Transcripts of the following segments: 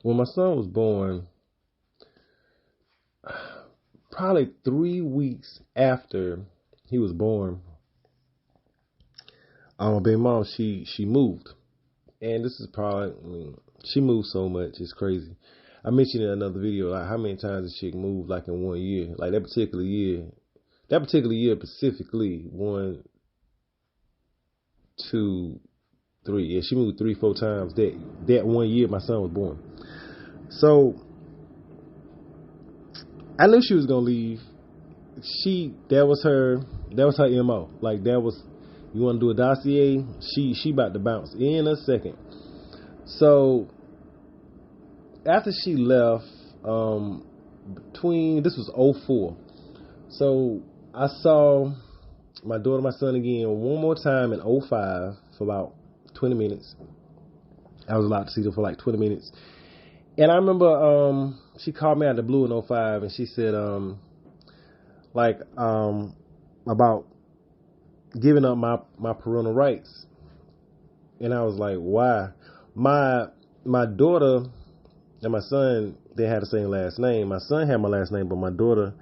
when my son was born, probably 3 weeks after he was born, my baby mom, she moved. And this is probably, she moved so much, it's crazy. I mentioned in another video, like how many times a chick moved like in 1 year. Like that particular year specifically, 1, 2, 3. Yeah, she moved 3, 4 times that 1 year my son was born. So I knew she was gonna leave. That was her MO. Like that was, you want to do a dossier? She about to bounce in a second. So after she left, this was 2004. So I saw my daughter, my son again one more time in 2005 for about 20 minutes. I was allowed to see them for like 20 minutes. And I remember she called me out of the blue in 2005 and she said about giving up my parental rights. And I was like, why? My daughter and my son, they had the same last name. My son had my last name, but my daughter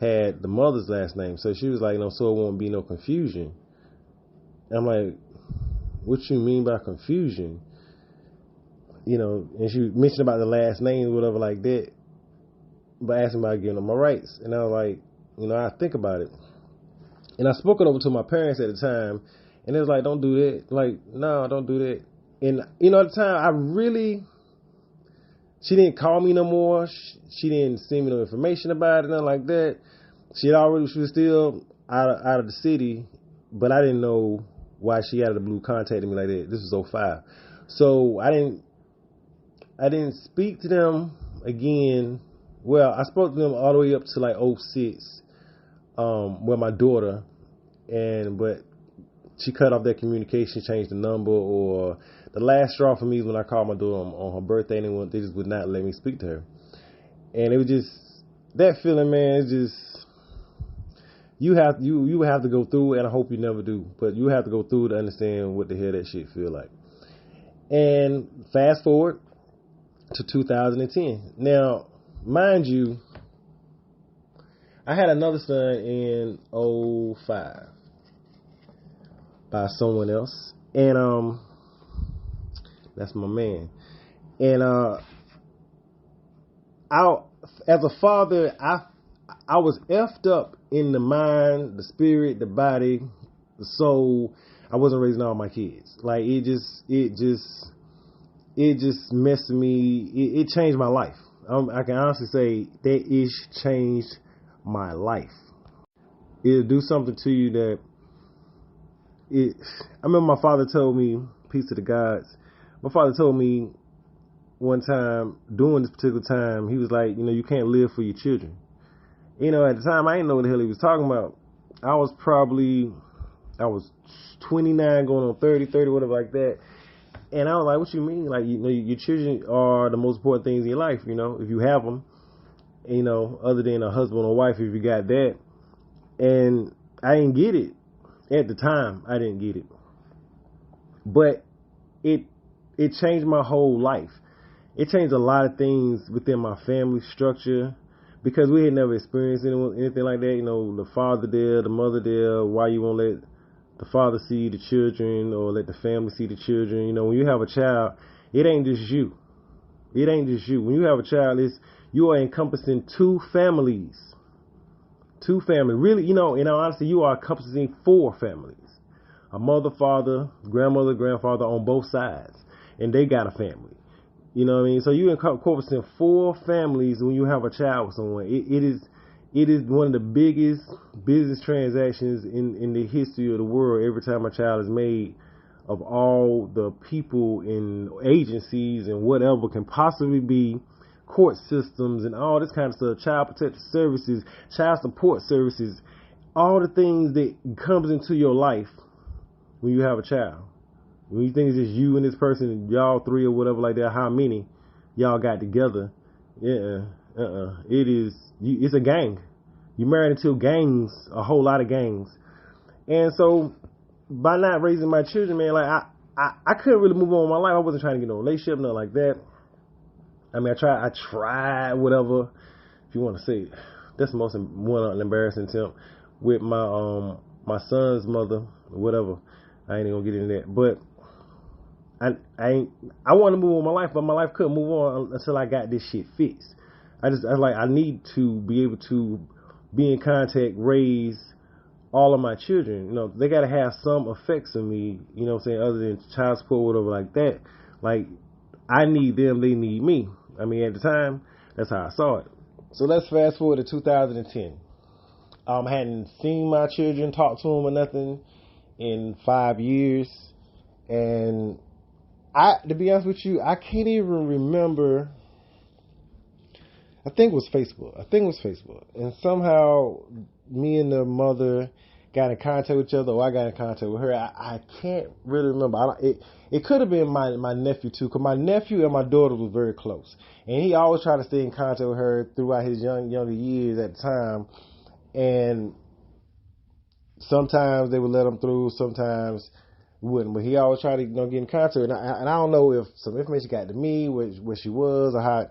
had the mother's last name. So she was like, no, so it won't be no confusion. And I'm like, what you mean by confusion? You know, and she mentioned about the last name or whatever like that, but asking about giving up my rights. And I was like, you know, I think about it. And I spoke it over to my parents at the time, and they was like, don't do that. Like, no, don't do that. And, you know, at the time, she didn't call me no more. She didn't send me no information about it, nothing like that. She was still out of the city, but I didn't know why she out of the blue contacted me like that. This was 2005. So I didn't speak to them again. Well, I spoke to them all the way up to like 2006, with my daughter, but she cut off that communication, changed the number, or the last straw for me is when I called my daughter on her birthday, and they just would not let me speak to her. And it was just that feeling, man. It's just you would have to go through it, and I hope you never do, but you have to go through it to understand what the hell that shit feel like. And fast forward to 2010. Now, mind you, I had another son in 2005 by someone else, and that's my man. And as a father, I was effed up in the mind, the spirit, the body, the soul. I wasn't raising all my kids. Like it just messed me. It changed my life. I can honestly say that ish changed my life. It'll do something to you that I remember my father told me, peace to the gods. My father told me one time, during this particular time, he was like, you know, you can't live for your children. You know, at the time, I didn't know what the hell he was talking about. I was 29 going on 30, whatever like that. And I was like, what you mean? Like, you know, your children are the most important things in your life, you know, if you have them, you know, other than a husband or wife, if you got that. And I didn't get it. At the time, I didn't get it. But it changed my whole life. It changed a lot of things within my family structure because we had never experienced anything like that. You know, the father there, the mother there, why you won't let the father see the children or let the family see the children. You know, when you have a child, it ain't just you. It ain't just you. When you have a child, you are encompassing two families. Two families. Really, you know, in all honesty, you are encompassing 4 families. A mother, father, grandmother, grandfather on both sides. And they got a family. You know what I mean? So you encompassing 4 families when you have a child with someone. It is one of the biggest business transactions in the history of the world every time a child is made, of all the people in agencies and whatever can possibly be, court systems and all this kind of stuff, child protective services, child support services, all the things that comes into your life when you have a child. When you think it's just you and this person, y'all 3 or whatever like that, how many y'all got together? It's a gang. You married into gangs, a whole lot of gangs. And so by not raising my children, man, like I couldn't really move on with my life. I wasn't trying to get no relationship, nothing like that. I mean, I tried whatever, if you want to say, that's the most one embarrassing attempt with my son's mother, whatever. I ain't even gonna get into that, but I want to move on my life, but my life couldn't move on until I got this shit fixed. I need to be able to be in contact, raise all of my children. You know, they got to have some effects on me, you know what I'm saying, other than child support, whatever like that. Like, I need them, they need me. I mean, at the time, that's how I saw it. So let's fast forward to 2010. I hadn't seen my children, talked to them or nothing in 5 years. And to be honest with you, I can't even remember. I think it was Facebook. And somehow me and the mother got in contact with each other, or I got in contact with her. I can't really remember. It could have been my nephew too, because my nephew and my daughter were very close. And he always tried to stay in contact with her throughout his younger years at the time. And sometimes they would let him through, sometimes wouldn't. But he always tried to get in contact. And I don't know if some information got to me, where she was, or how.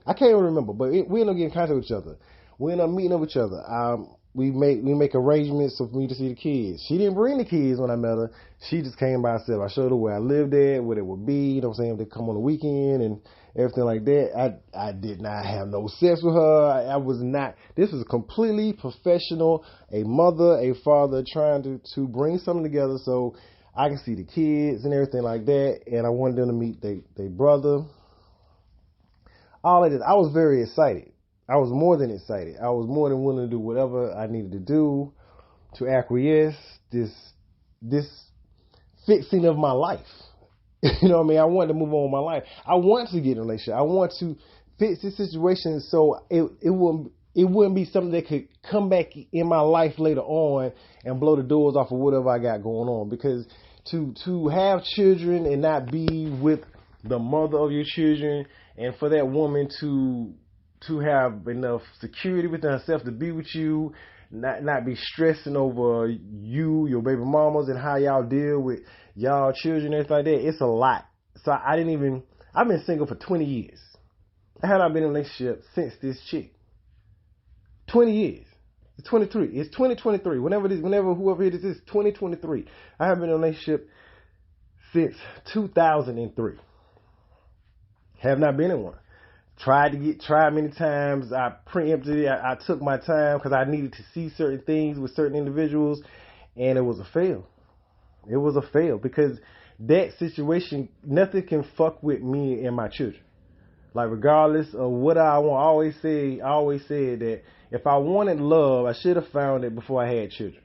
I can't even remember, but we ended up getting in contact with each other. We ended up meeting up with each other. We make arrangements for me to see the kids. She didn't bring the kids when I met her. She just came by herself. I showed her where I lived at, what it would be, you know what I'm saying, if they come on the weekend and everything like that. I did not have no sex with her. I was not. This was completely professional. A mother, a father trying to bring something together so I can see the kids and everything like that. And I wanted them to meet their brother. All of this. I was very excited. I was more than excited. I was more than willing to do whatever I needed to do to acquiesce this fixing of my life. You know what I mean? I wanted to move on with my life. I want to get in a relationship. I want to fix this situation so it wouldn't be something that could come back in my life later on and blow the doors off of whatever I got going on. Because to have children and not be with the mother of your children, and for that woman to have enough security within herself to be with you, not be stressing over you, your baby mamas, and how y'all deal with y'all children and everything like that, it's a lot. So I've been single for 20 years. I had not been in a relationship since this chick. 20 years. It's 23. It's 2023. Whoever it is, 2023. I have been in a relationship since 2003. Have not been in one. Tried many times. I preempted it. I took my time because I needed to see certain things with certain individuals, and it was a fail. It was a fail because that situation, nothing can fuck with me and my children. Like, regardless of what I want, I always said that if I wanted love, I should have found it before I had children.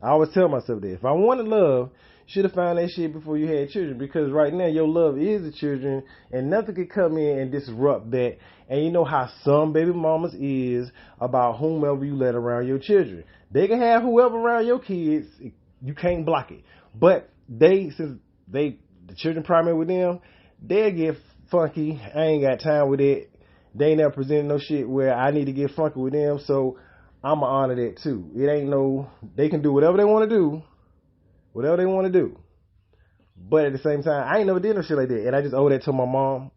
I always tell myself that. If I wanted love, you should have found that shit before you had children, because right now your love is the children, and nothing could come in and disrupt that. And you know how some baby mamas is about whomever you let around your children. They can have whoever around your kids. You can't block it. But since the children primary with them, they'll get funky. I ain't got time with it. They ain't never presented no shit where I need to get funky with them, so I'ma honor that too. It ain't they can do whatever they want to do. Whatever they want to do. But at the same time, I ain't never did no shit like that. And I just owe that to my mom.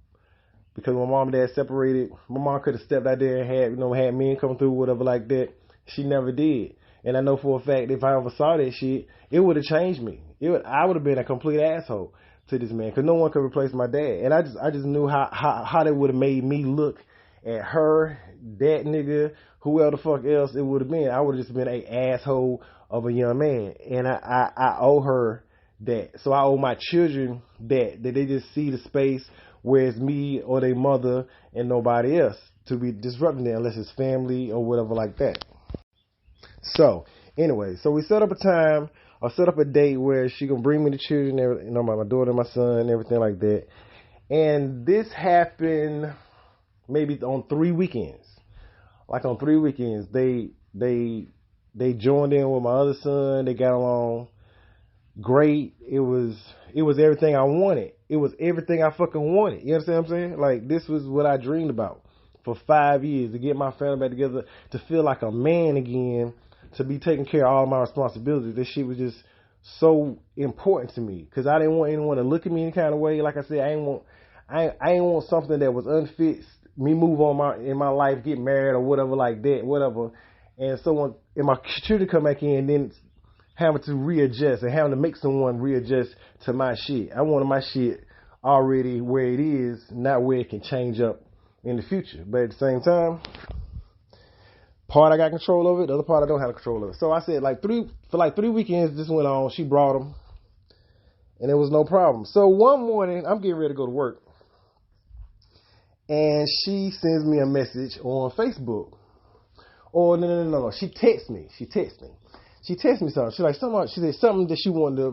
Because my mom and dad separated. My mom could have stepped out there and had men come through, whatever like that. She never did. And I know for a fact, if I ever saw that shit, it would have changed me. I would have been a complete asshole to this man. Because no one could replace my dad. And I just knew how that would have made me look at her, that nigga, whoever the fuck else it would have been. I would have just been an asshole of a young man, and I owe her that. So I owe my children that they just see the space where it's me or their mother and nobody else to be disrupting it, unless it's family or whatever like that. So anyway, we set up a time or set up a date where she gonna bring me the children, my daughter and my son and everything like that. And this happened maybe on 3 weekends. Like on 3 weekends, they joined in with my other son. They got along great. It was everything I wanted. It was everything I fucking wanted. You understand what I'm saying? Like, this was what I dreamed about for 5 years, to get my family back together, to feel like a man again, to be taking care of all my responsibilities. This shit was just so important to me because I didn't want anyone to look at me any kind of way. Like I said, I I ain't want something that was unfit. Me move on in my life, get married or whatever like that, whatever. And someone in my children come back in, and then having to readjust and having to make someone readjust to my shit. I wanted my shit already where it is, not where it can change up in the future. But at the same time, part I got control over it, the other part I don't have control over it. So I said for 3 weekends this went on. She brought them, and it was no problem. So one morning I'm getting ready to go to work, and she sends me a message on Facebook. Or no. She texts me. She texts me something. She said something that she wanted to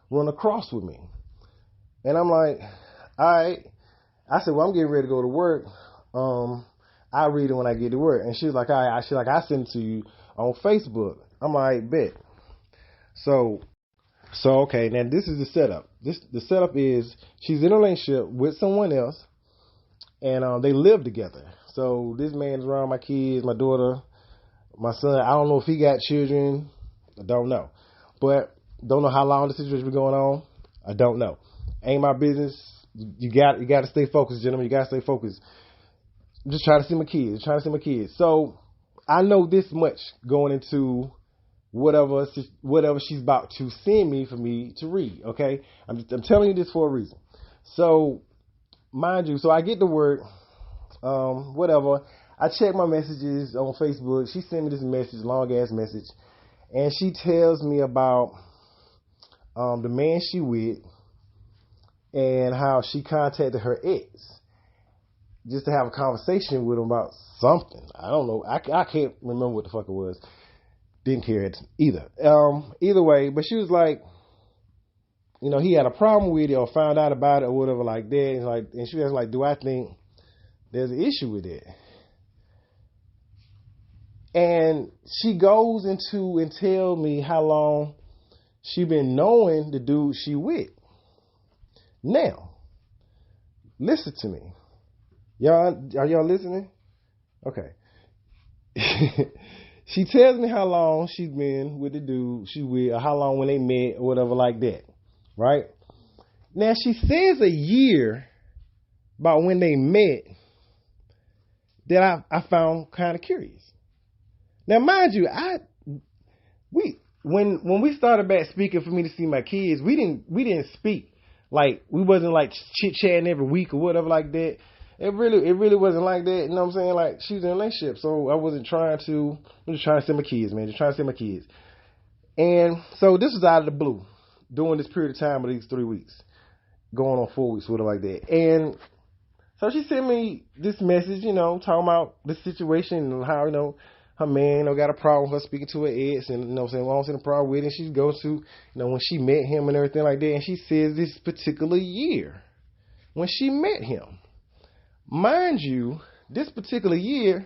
run across with me. And I'm like, all right. I said, well, I'm getting ready to go to work. I'll read it when I get to work. And she was like, all right. She's like, I send it to you on Facebook. I'm like, bet. So okay. Now this is the setup. The setup is she's in a relationship with someone else, and they live together. So this man's around my kids, my daughter, my son. I don't know if he got children. I don't know. But don't know how long the situation been going on. I don't know. Ain't my business. You got to stay focused, gentlemen. You got to stay focused. I'm just trying to see my kids. So I know this much going into whatever she's about to send me for me to read. Okay, I'm telling you this for a reason. So mind you, so I get to work. Whatever. I check my messages on Facebook. She sent me this message, long ass message, and she tells me about the man she with and how she contacted her ex just to have a conversation with him about something. I don't know. I can't remember what the fuck it was. Didn't care either. Either way, but she was like, he had a problem with it or found out about it or whatever like that. And she was like, do I think there's an issue with it? And she goes into and tell me how long she been knowing the dude she with. Now, listen to me. Y'all, are y'all listening? Okay. She tells me how long she's been with the dude she with, or how long when they met, or whatever like that. Right? Now, she says a year about when they met that I found kind of curious. Now, mind you, when we started back speaking for me to see my kids, we didn't speak. Like, we wasn't like chit-chatting every week or whatever like that. It really wasn't like that. You know what I'm saying? Like, she was in a relationship, so I was just trying to see my kids, man. Just trying to see my kids. And so this was out of the blue during this period of time of these 3 weeks, going on 4 weeks, whatever like that. And so she sent me this message, talking about the situation and how, her man, got a problem with her speaking to her ex, and, I don't see the problem with it. She goes to, when she met him and everything like that, and she says this particular year, when she met him. Mind you, this particular year,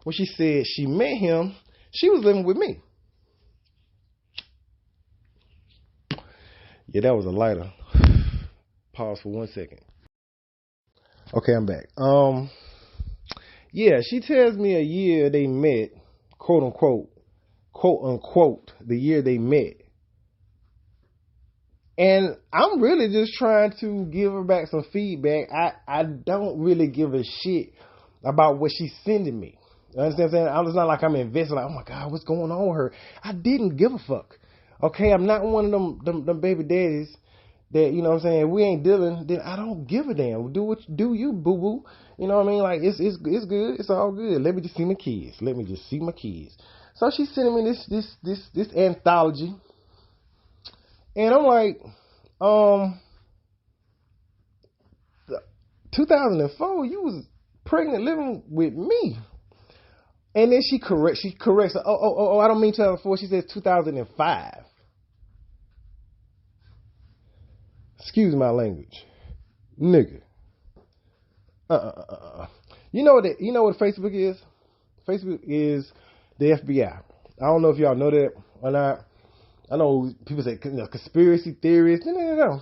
when she said she met him, she was living with me. Yeah, that was a lighter. Pause for 1 second. Okay, I'm back. Yeah, she tells me a year they met, quote unquote, the year they met. And I'm really just trying to give her back some feedback. I don't really give a shit about what she's sending me. You understand what I'm saying? It's not like I'm invested, like, oh my God, what's going on with her? I didn't give a fuck. Okay, I'm not one of them baby daddies that, you know what I'm saying, if we ain't dealing, then I don't give a damn. Do you, boo-boo. You know what I mean? Like, it's good. It's all good. Let me just see my kids. So she's sending me this anthology. And I'm like, 2004, you was pregnant living with me. And then she corrects. Oh, I don't mean 2004. She says 2005. Excuse my language. Nigga. You know what Facebook is? Facebook is the FBI. I don't know if y'all know that or not. I know people say conspiracy theories. No.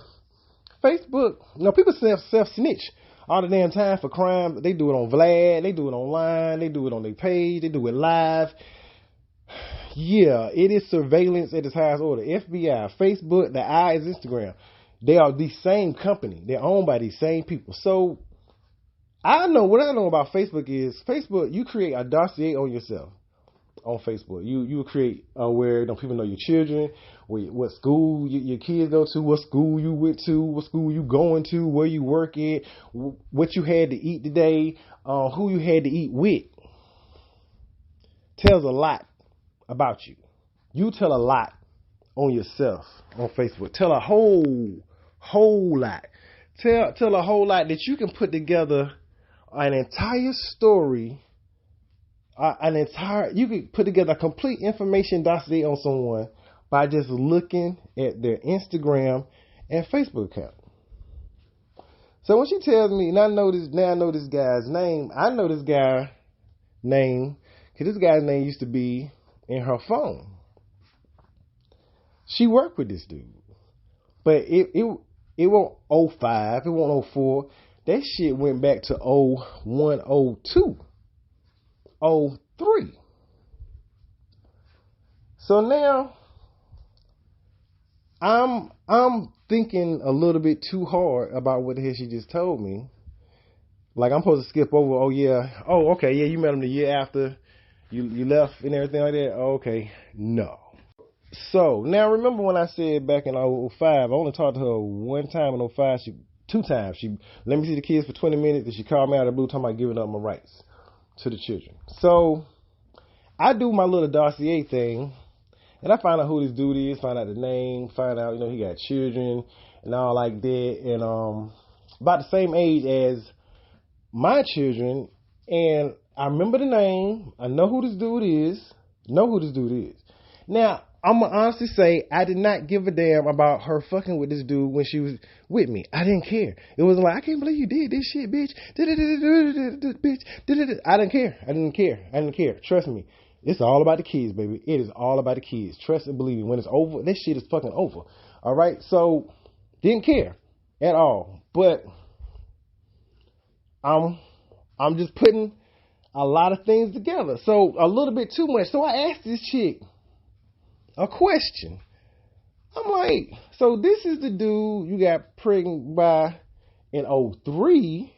Facebook, people self-snitch all the damn time for crime. They do it on Vlad. They do it online. They do it on their page. They do it live. Yeah, it is surveillance at its highest order. FBI, Facebook, the I is Instagram. They are the same company. They're owned by these same people. So what I know about Facebook is Facebook, you create a dossier on yourself on Facebook. You create where people know your children, what school your kids go to, what school you went to, what school you going to, where you work at, what you had to eat today, who you had to eat with. Tells a lot about you. You tell a lot on yourself on Facebook. Tell a whole lot. Tell a whole lot that you can put together an entire story. You can put together a complete information dossier on someone by just looking at their Instagram and Facebook account. So when she tells me, and I know this guy's name. I know this guy's name because this guy's name used to be in her phone. She worked with this dude, but it won't 05, it won't 04. That shit went back to 01, 02, 03. So now I'm thinking a little bit too hard about what the hell she just told me. Like I'm supposed to skip over. You met him the year after you left and everything like that. Okay, no. So now remember when I said back in 05, I only talked to her one time in 05. Two times. She let me see the kids for 20 minutes, and she called me out of the blue talking about giving up my rights to the children. So I do my little dossier thing, and I find out who this dude is, find out the name, find out, he got children and all like that, and about the same age as my children, and I remember the name, I know who this dude is, Now, I'm going to honestly say I did not give a damn about her fucking with this dude when she was with me. I didn't care. It wasn't like, I can't believe you did this shit, bitch. Bitch. I didn't care. Trust me. It's all about the kids, baby. It is all about the kids. Trust and believe me. When it's over, this shit is fucking over. All right? So, didn't care at all. But I'm just putting a lot of things together. So, a little bit too much. So, I asked this chick a question. I'm like, so this is the dude you got pregnant by in 03,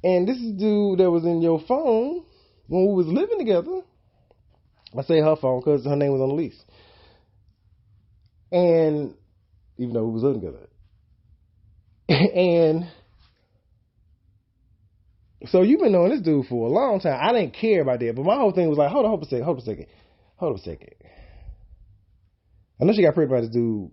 and this is the dude that was in your phone when we was living together. I say her phone because her name was on the lease, and even though we was living together, and so you've been knowing this dude for a long time. I didn't care about that, but my whole thing was like, hold a second. I know she got pregnant by this dude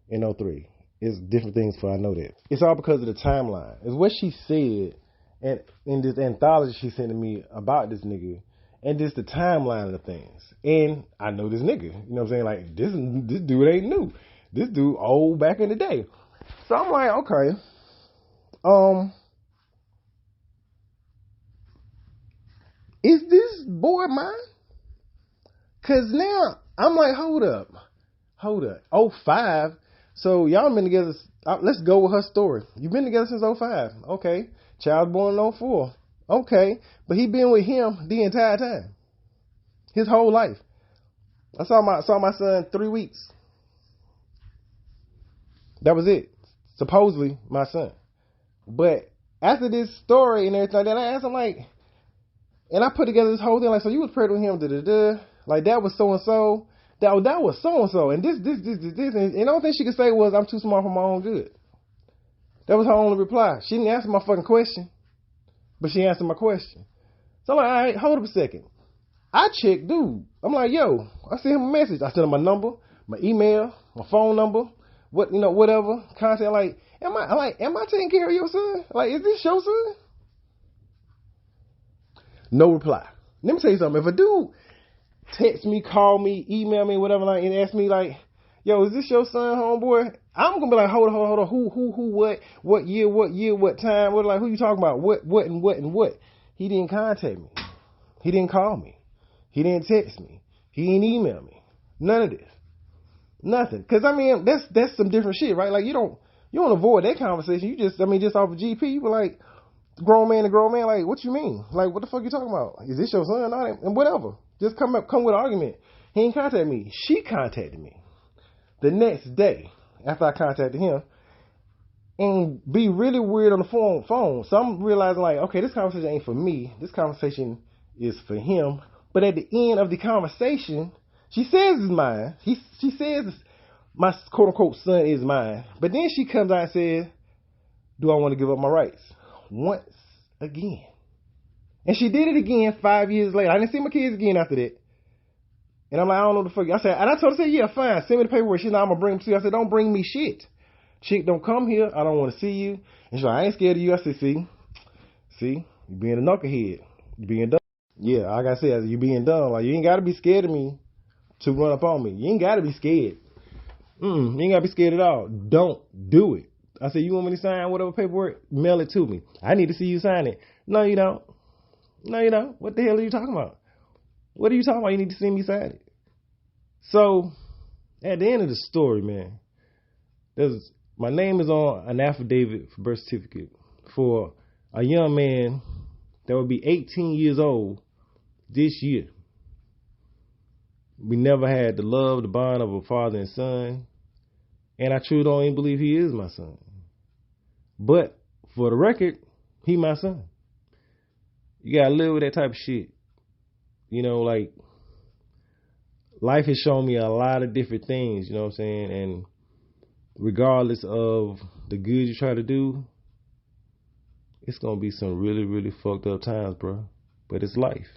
in 03. It's different things for I know that. It's all because of the timeline. It's what she said and in this anthology she sent to me about this nigga, and just the timeline of the things. And I know this nigga. You know what I'm saying? Like, this dude ain't new. This dude old back in the day. So I'm like, okay. Is this boy mine? Cause now I'm like, hold up. 05. So y'all been together. Let's go with her story. You've been together since 05. Okay. Child born in 04. Okay. But he been with him the entire time. His whole life. I saw my son 3 weeks. That was it. Supposedly my son. But after this story and everything like that, I asked him like, and I put together this whole thing, like, so you was pregnant with him, like that was so-and-so, that was so-and-so, and this, and the only thing she could say was, I'm too smart for my own good. That was her only reply. She didn't answer my fucking question, but she answered my question. So I'm like, all right, hold up a second. I checked, dude. I'm like, yo, I sent him a message. I sent him my number, my email, my phone number, whatever, contact, like, am I taking care of your son? Like, is this your son? No reply. Let me tell you something. If a dude text me, call me, email me, whatever, like, and ask me like, yo, is this your son, homeboy? I'm gonna be like, hold on. Who, what year, what time, who you talking about? What, and what? He didn't contact me. He didn't call me. He didn't text me. He didn't email me. None of this. Nothing. Cause I mean, that's some different shit, right? Like, you don't avoid that conversation. You just off of GP, you be like, grown man to grown man, like, what you mean? Like, what the fuck you talking about? Is this your son? And whatever. Just come with an argument. He ain't contact me. She contacted me. the next day after I contacted him and be really weird on the phone. So I'm realizing like, okay, this conversation ain't for me. This conversation is for him. But at the end of the conversation, she says it's mine. She says my quote unquote son is mine. But then she comes out and says, do I want to give up my rights? Once again. And she did it again 5 years later. I didn't see my kids again after that. And I'm like, I don't know what the fuck. I said, and I told her, yeah, fine, send me the paperwork. She said, I'm going to bring them to you. I said, don't bring me shit. Chick, don't come here. I don't want to see you. And she's like, I ain't scared of you. I said, see, you being a knucklehead. You being dumb. Yeah, like I said, you being dumb. Like, you ain't got to be scared of me to run up on me. You ain't got to be scared. You ain't got to be scared at all. Don't do it. I said, you want me to sign whatever paperwork? Mail it to me. I need to see you sign it. No, you don't. No, you don't. What the hell are you talking about? What are you talking about? You need to see me sign it. So, at the end of the story, man, my name is on an affidavit for birth certificate for a young man that would be 18 years old this year. We never had the love, the bond of a father and son. And I truly don't even believe he is my son. But for the record, he my son. You gotta live with that type of shit. You know, like, life has shown me a lot of different things, you know what I'm saying? And regardless of the good you try to do, it's gonna be some really, really fucked up times, bro. But it's life.